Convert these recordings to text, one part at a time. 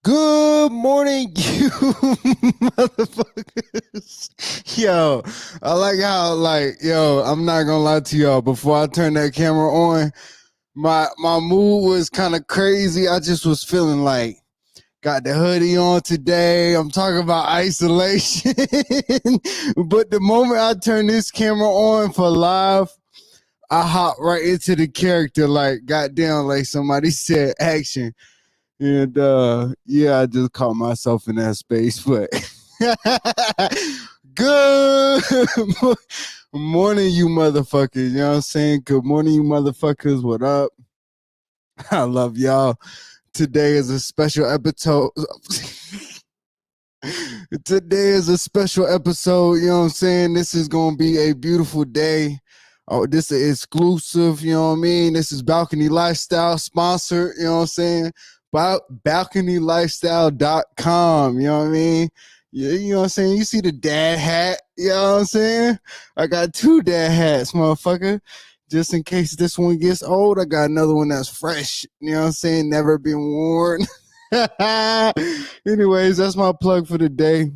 Good morning, you motherfuckers. Yo, I like how, I'm not gonna lie to y'all. Before I turn that camera on, my mood was kind of crazy. I just was feeling like got the hoodie on today. I'm talking about isolation. But the moment I turn this camera on for live, I hop right into the character like goddamn, like somebody said action. And yeah, I just caught myself in that space. But good morning, you motherfuckers. You know what I'm saying? Good morning, you motherfuckers. What up? I love y'all. Today is a special episode. Today is a special episode. You know what I'm saying? This is going to be a beautiful day. Oh, this is exclusive. You know what I mean? This is Balcony Lifestyle sponsored. You know what I'm saying? Balconylifestyle.com. You know what I mean? Yeah, you know what I'm saying? You see the dad hat. You know what I'm saying? I got two dad hats, motherfucker. Just in case this one gets old, I got another one that's fresh. You know what I'm saying? Never been worn. Anyways, that's my plug for the day.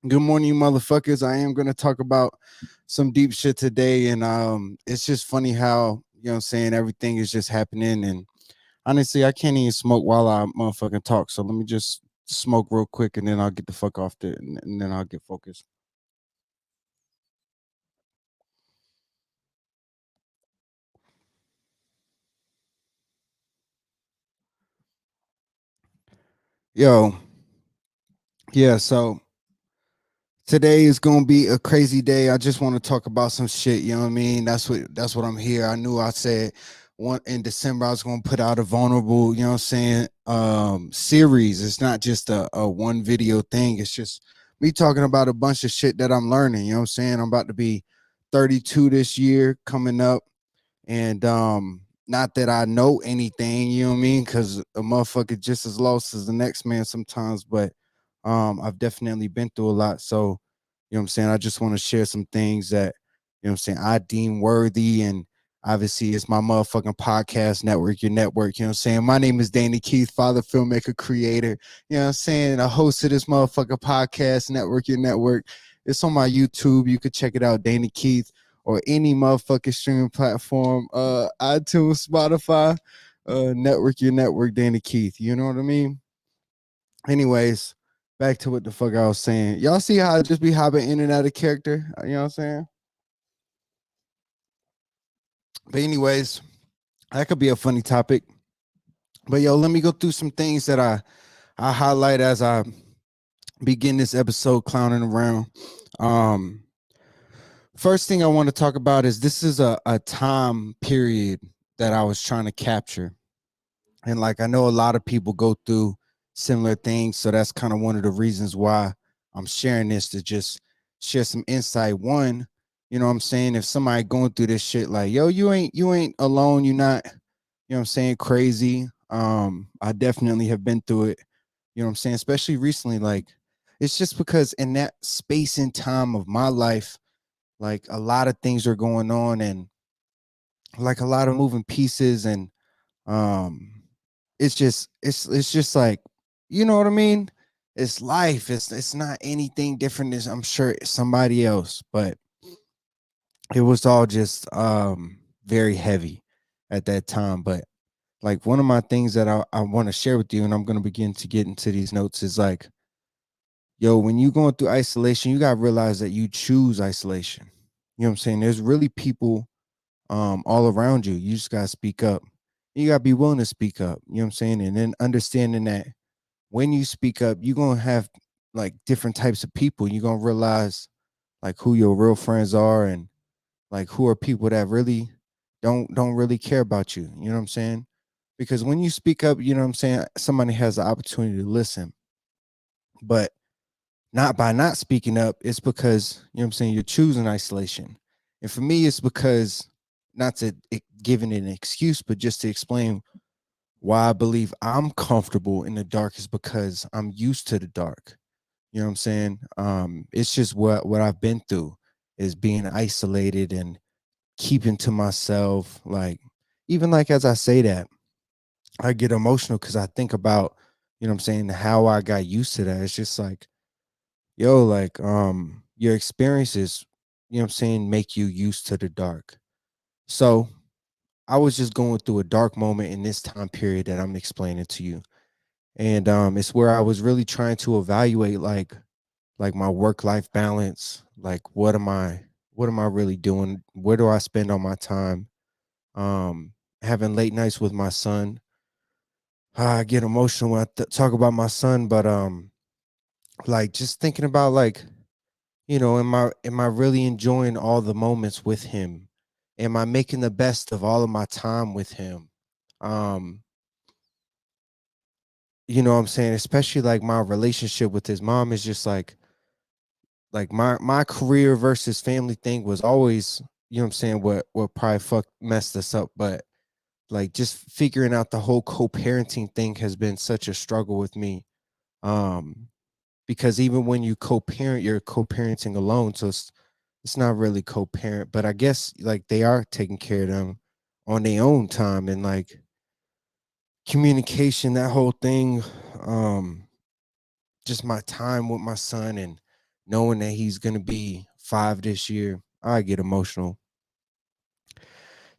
Good morning, you motherfuckers. I am gonna talk about some deep shit today, and it's just funny how you know what I'm saying everything is just happening. And honestly, I can't even smoke while I motherfucking talk. So let me just smoke real quick, and then I'll get the fuck off there, and then I'll get focused. Yo, yeah. So today is gonna be a crazy day. I just want to talk about some shit. You know what I mean? That's what I'm here. I knew I said one in December I was gonna put out a vulnerable, you know what I'm saying, series. It's not just a one video thing. It's just me talking about a bunch of shit that I'm learning. You know what I'm saying? I'm about to be 32 this year coming up. And not that I know anything, you know what I mean? Because a motherfucker just as lost as the next man sometimes, but I've definitely been through a lot. So, you know what I'm saying? I just want to share some things that, you know what I'm saying, I deem worthy. And obviously it's my motherfucking podcast network, your network, you know what I'm saying? My name is Danny Keith, father, filmmaker, creator, you know what I'm saying? A host of this motherfucking podcast network, your network. It's on my YouTube. You could check it out, Danny Keith, or any motherfucking streaming platform, iTunes, Spotify, network, your network, Danny Keith. You know what I mean? Anyways, back to what the fuck I was saying. Y'all see how I just be hopping in and out of character? You know what I'm saying? But anyways, that could be a funny topic. But yo, let me go through some things that I highlight as I begin this episode clowning around. Um, First thing I want to talk about is this is a time period that I was trying to capture. And like I know a lot of people go through similar things. So that's kind of one of the reasons why I'm sharing this, to just share some insight. One, you know what I'm saying? If somebody going through this shit, like, yo, you ain't alone, you're not, you know what I'm saying, crazy. I definitely have been through it, you know what I'm saying, especially recently. Like, it's just because in that space and time of my life, like a lot of things are going on, and like a lot of moving pieces. And um it's just like, you know what I mean, it's life. It's not anything different as I'm sure somebody else, but it was all just very heavy at that time. But like one of my things that I want to share with you, and I'm going to begin to get into these notes, is like, yo, when you going through isolation, you got to realize that you choose isolation. You know what I'm saying? There's really people all around you. You just gotta speak up. You gotta be willing to speak up. You know what I'm saying? And then understanding that when you speak up, you're gonna have like different types of people. You're gonna realize like who your real friends are, and like who are people that really don't really care about you. You know what I'm saying? Because when you speak up, you know what I'm saying, somebody has the opportunity to listen. But not by not speaking up, it's because, you know what I'm saying, you're choosing isolation. And for me, it's because, not to give it an excuse, but just to explain why I believe I'm comfortable in the dark, is because I'm used to the dark. You know what I'm saying? It's just what I've been through, is being isolated and keeping to myself. Like, even like as I say that, I get emotional because I think about, You know what I'm saying? How I got used to that. It's just like, yo, like your experiences, you know what I'm saying, make you used to the dark. So I was just going through a dark moment in this time period that I'm explaining to you. And it's where I was really trying to evaluate like my work life balance, like what am I really doing? Where do I spend all my time? Um Having late nights with my son. I get emotional when I talk about my son, but like just thinking about like, am I really enjoying all the moments with him? Am I making the best of all of my time with him? Um, you know what I'm saying? Especially like my relationship with his mom is just like my career versus family thing was always, you know what I'm saying, what probably messed us up, but like just figuring out the whole co-parenting thing has been such a struggle with me. Um, because even when you co-parent, you're co-parenting alone, so it's not really co-parent, but I guess like they are taking care of them on their own time, and like communication, that whole thing. um just my time with my son and knowing that he's going to be 5 this year, I get emotional.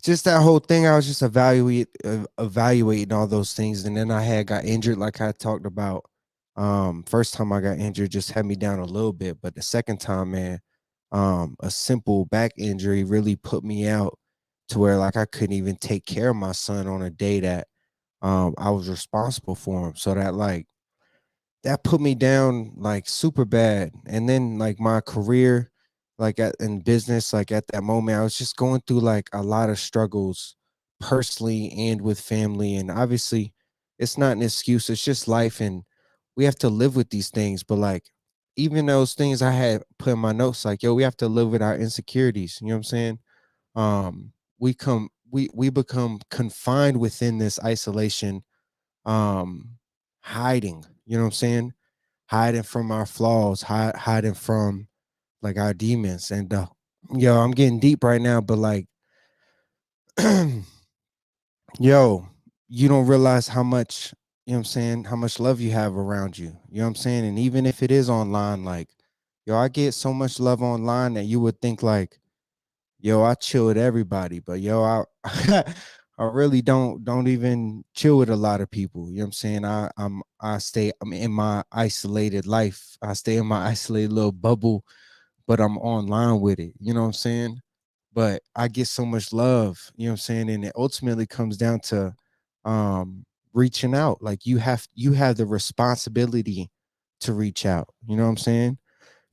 Just that whole thing, I was just evaluating all those things, and then I had got injured like I talked about. First time I got injured just had me down a little bit, but the second time, man, a simple back injury really put me out to where like I couldn't even take care of my son on a day that I was responsible for him. So that put me down like super bad. And then like my career, like in business, like at that moment, I was just going through like a lot of struggles personally and with family. And obviously, it's not an excuse, it's just life. And we have to live with these things. But like, even those things I had put in my notes, like, yo, we have to live with our insecurities. You know what I'm saying? We become confined within this isolation, um, hiding. You know what I'm saying? Hiding from our flaws, hiding from like our demons. And yo, I'm getting deep right now, but like, yo, you don't realize how much, you know what I'm saying, how much love you have around you. You know what I'm saying? And even if it is online, like, yo, I get so much love online that you would think like, yo, I chill with everybody, but yo, I I really don't even chill with a lot of people. You know what I'm saying? I'm in my isolated life. I stay in my isolated little bubble, but I'm online with it. You know what I'm saying? But I get so much love, you know what I'm saying? And it ultimately comes down to um reaching out. Like you have the responsibility to reach out. You know what I'm saying?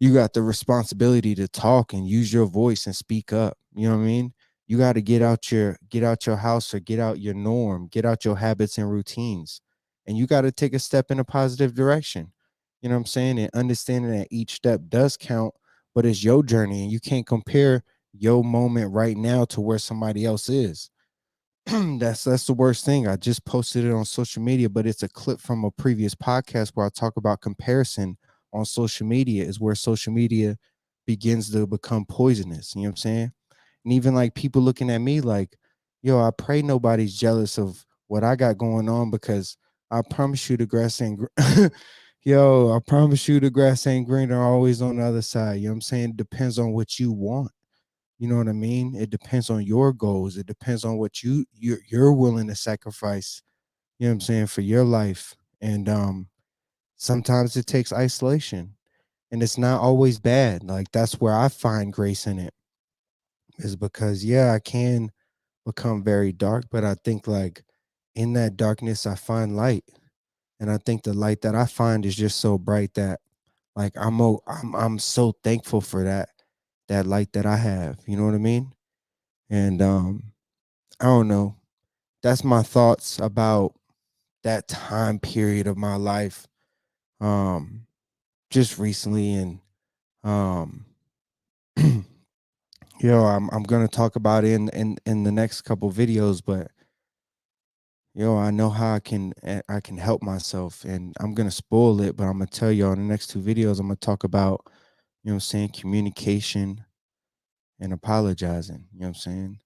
You got the responsibility to talk and use your voice and speak up. You know what I mean? You got to get out your house, or get out your norm, get out your habits and routines. And you got to take a step in a positive direction. You know what I'm saying? And understanding that each step does count, but it's your journey and you can't compare your moment right now to where somebody else is. That's the worst thing. I just posted it on social media, but it's a clip from a previous podcast where I talk about comparison on social media is where social media begins to become poisonous. You know what I'm saying? And even like people looking at me like, yo, I pray nobody's jealous of what I got going on, because I promise you the grass ain't yo, I promise you the grass ain't greener always on the other side. You know what I'm saying? It depends on what you want. You know what I mean? It depends on your goals. It depends on what you're willing to sacrifice, you know what I'm saying, for your life. And sometimes it takes isolation. And it's not always bad. Like that's where I find grace in it. Is because yeah, I can become very dark, but I think like in that darkness I find light. And I think the light that I find is just so bright that like I'm so thankful for that light that I have. You know what I mean? And I don't know. That's my thoughts about that time period of my life. Um, just recently, and um, I'm gonna talk about it in the next couple videos, but I know how I can help myself, and I'm gonna spoil it, but I'm gonna tell y'all in the next two videos. I'm gonna talk about, what I'm saying, communication and apologizing. You know what I'm saying?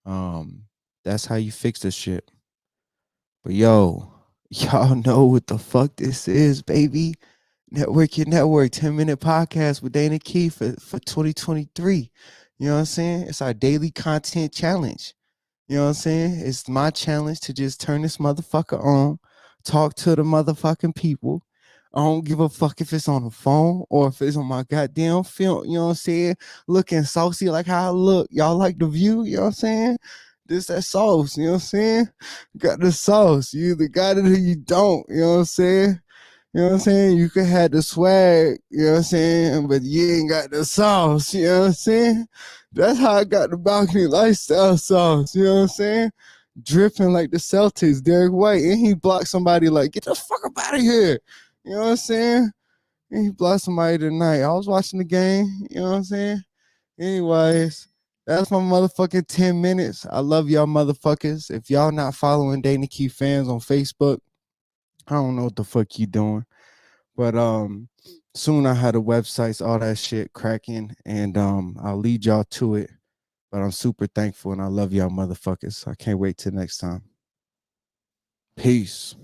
Um, that's how you fix this shit. But yo, Y'all know what the fuck this is, baby. Network Your Network, 10-minute podcast with Dana Key for 2023. You know what I'm saying? It's our daily content challenge. You know what I'm saying? It's my challenge to just turn this motherfucker on, talk to the motherfucking people. I don't give a fuck if it's on the phone or if it's on my goddamn film. You know what I'm saying? Looking saucy like how I look. Y'all like the view? You know what I'm saying? This that sauce. You know what I'm saying? Got the sauce. You either got it or you don't. You know what I'm saying? You know what I'm saying? You could have the swag, you know what I'm saying? But you ain't got the sauce, you know what I'm saying? That's how I got the balcony lifestyle sauce, you know what I'm saying? Dripping like the Celtics, Derek White. And he blocked somebody like, get the fuck up out of here. You know what I'm saying? And he blocked somebody tonight. I was watching the game, you know what I'm saying? Anyways, that's my motherfucking 10 minutes. I love y'all motherfuckers. If y'all not following Dana Key fans on Facebook, I don't know what the fuck you doing. But soon I had the websites, all that shit cracking, and I'll lead y'all to it. But I'm super thankful and I love y'all motherfuckers. I can't wait till next time. Peace.